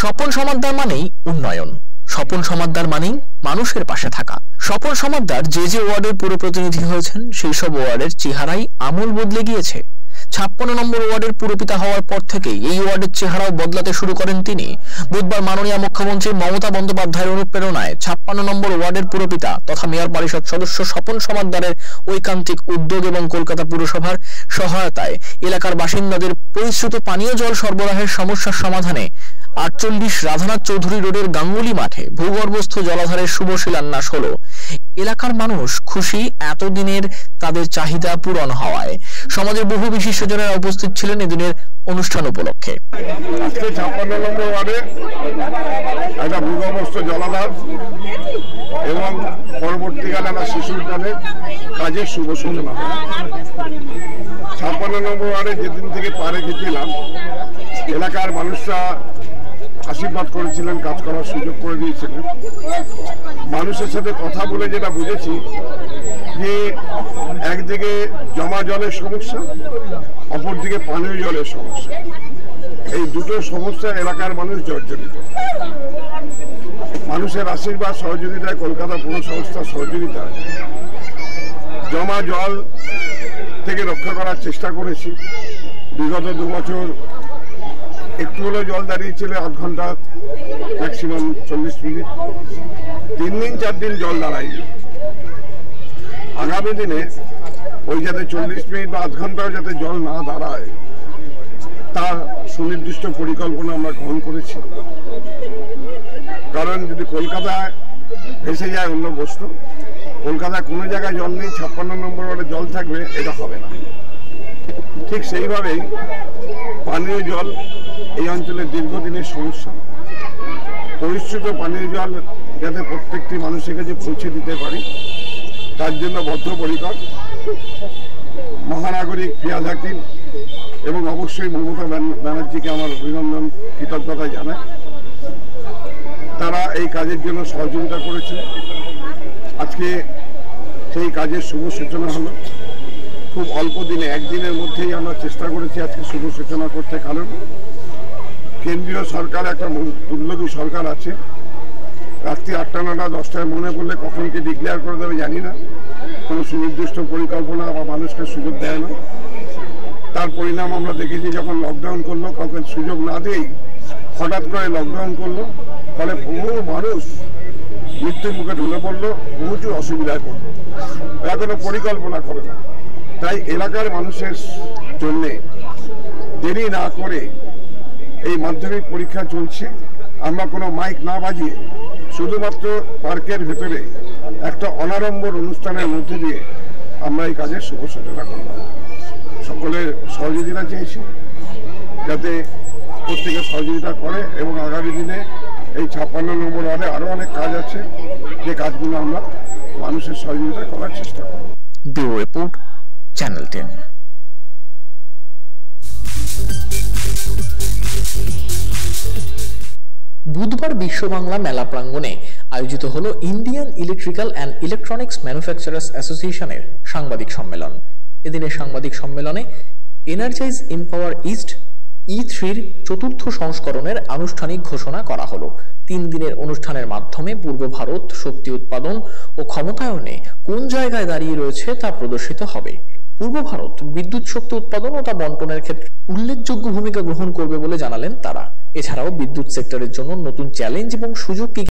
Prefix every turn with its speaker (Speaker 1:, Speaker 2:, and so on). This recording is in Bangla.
Speaker 1: স্বপন সমাদ্দার মানেই উন্নয়ন, স্বপন সমাদ্দার মানেই মানুষের পাশে থাকা। স্বপন সমাদ্দার যে যে ওয়ার্ডের পুর প্রতিনিধি হয়েছেন সেই সব ওয়ার্ডের চেহারাই আমূল বদলে গিয়েছে। 56 নম্বর ওয়ার্ডের পুরপিতা হওয়ার পর থেকেই এই ওয়ার্ডের চেহারাও বদলাতে শুরু করেন তিনি। বুধবার মাননীয় মুখ্যমন্ত্রী মমতা বন্দ্যোপাধ্যায়ের অনুপ্রেরণায় 56 নম্বর ওয়ার্ডের পুরপিতা তথা মেয়র পরিষদ সদস্য স্বপন সমাদ্দারের ঐকান্তিক উদ্যোগ এবং কলকাতা পুরসভার সহায়তায় এলাকার বাসিন্দাদের পরিশ্রুত পানীয় জল সরবরাহের সমস্যার সমাধানে 48 রাধানাথ চৌধুরী রোডের গাঙ্গুলি মাঠে ভূগর্ভস্থ জলাধারের শুভ শিলান্যাস হলো। এলাকার মানুষ খুশি এতদিনের তাদের চাহিদা পূরণ হওয়ায়। সমাজের বহু বিশিষ্টজনেরা উপস্থিত ছিলেন এদিনের অনুষ্ঠান উপলক্ষে।
Speaker 2: আজকে 56 নম্বর ওয়ার্ডে একটা ভূগর্ভস্থ জলাধার এবং পরবর্তীকালে আমরা শিশু উদ্যানের কাজের শুভ সূচনা। 56 নম্বর ওয়ার্ডে যেদিন থেকে পা রেখেছিলাম এলাকার মানুষরা আশীর্বাদ করেছিলেন, কাজ করার সুযোগ করে দিয়েছিলেন। মানুষের সাথে কথা বলে যেটা বুঝেছি যে একদিকে জমা জলের সমস্যা, অপরদিকে পানীয় জলের সমস্যা, এই দুটো সমস্যা এলাকার মানুষ জর্জরিত। মানুষের আশীর্বাদ সহযোগিতায়, কলকাতা পৌর সংস্থার সহযোগিতায় জমা জল থেকে রক্ষা করার চেষ্টা করেছি। বিগত 2 বছর একটু হলেও জল দাঁড়িয়েছিল 8 ঘন্টা, ম্যাক্সিমাম 40 মিনিট। 3 দিন 4 দিন জল দাঁড়ায়নি। আগামী দিনে ওই যাতে 40 মিনিট বা 8 ঘন্টাও যাতে জল না দাঁড়ায় তার সুনির্দিষ্ট পরিকল্পনা আমরা গ্রহণ করেছি। কারণ যদি কলকাতায় ভেসে যায় অন্য বস্তু, কলকাতায় কোনো জায়গায় জল নেই, 56 নম্বর ওয়ার্ডে জল থাকবে, এটা হবে না। ঠিক সেইভাবেই পানীয় জল এই অঞ্চলের দীর্ঘদিনের সমস্যা। পরিশ্রুত পানীয় জল যাতে প্রত্যেকটি মানুষের কাছে পৌঁছে দিতে পারি তার জন্য বদ্ধপরিকর মহানাগরিক ফিয়াজ হাকিম এবং অবশ্যই মমতা ব্যানার্জিকে আমার অভিনন্দন, কৃতজ্ঞতা জানাই। তারা এই কাজের জন্য সহযোগিতা করেছে। আজকে সেই কাজের শুভ সূচনা হলো। খুব অল্প দিনে, একদিনের মধ্যেই আমরা চেষ্টা করেছি আজকে শুভ সূচনা করতে। কারণ কেন্দ্রীয় সরকার একটা দুর্লভী সরকার আছে, রাত্রি 8টা 9টা 10টায় মনে করলে কখন কি ডিক্লেয়ার করে দেবে জানি না, কোনো সুনির্দিষ্ট পরিকল্পনা বা মানুষকে সুযোগ দেয় না। তার পরিণাম আমরা দেখেছি, যখন লকডাউন করলো কাউকে সুযোগ না দিয়েই হঠাৎ করে লকডাউন করলো, ফলে বহু মানুষ মৃত্যুর মুখে ঢুলে পড়লো, বহু অসুবিধায় পড়লো। এরা কোনো পরিকল্পনা করে না। তাই এলাকার মানুষের জন্যে দেরি না করে এই মাধ্যমিক পরীক্ষা চলছে, আমরা কোনো মাইক না বাজিয়ে শুধুমাত্র পার্কের ভেতরে একটা অনাড়ম্বর অনুষ্ঠানের মধ্যে দিয়ে আমরা এই কাজের শুভ সূচনা করলাম। সকলের সহযোগিতা চেয়েছি, যাতে প্রত্যেকে সহযোগিতা করে এবং আগামী দিনে এই 56 নম্বর ওয়ার্ডে আরো অনেক কাজ আছে, যে কাজগুলো আমরা মানুষের সহযোগিতা করার চেষ্টা করব।
Speaker 1: Bureau report, channel 10। বুধবার বিশ্ব বাংলা মেলা প্রাঙ্গণে আয়োজিত হলো Indian electrical and electronics manufacturers অ্যাসোসিয়েশনের সাংবাদিক সম্মেলন। এদিনের সাংবাদিক সম্মেলনে এনার্জাইজ এম্পাওয়ার ইস্ট E3-র 4র্থ সংস্করণের আনুষ্ঠানিক ঘোষণা করা হলো। 3 দিনের অনুষ্ঠানের মাধ্যমে পূর্ব ভারত শক্তি উৎপাদন ও ক্ষমতায়নে কোন জায়গায় দাঁড়িয়ে রয়েছে তা প্রদর্শিত হবে। পূর্ব ভারত বিদ্যুৎ শক্তি উৎপাদন ও তা বন্টনের ক্ষেত্রে উল্লেখযোগ্য ভূমিকা গ্রহণ করবে বলে জানালেন তারা। এছাড়াও বিদ্যুৎ সেক্টরের জন্য নতুন চ্যালেঞ্জ এবং সুযোগ কি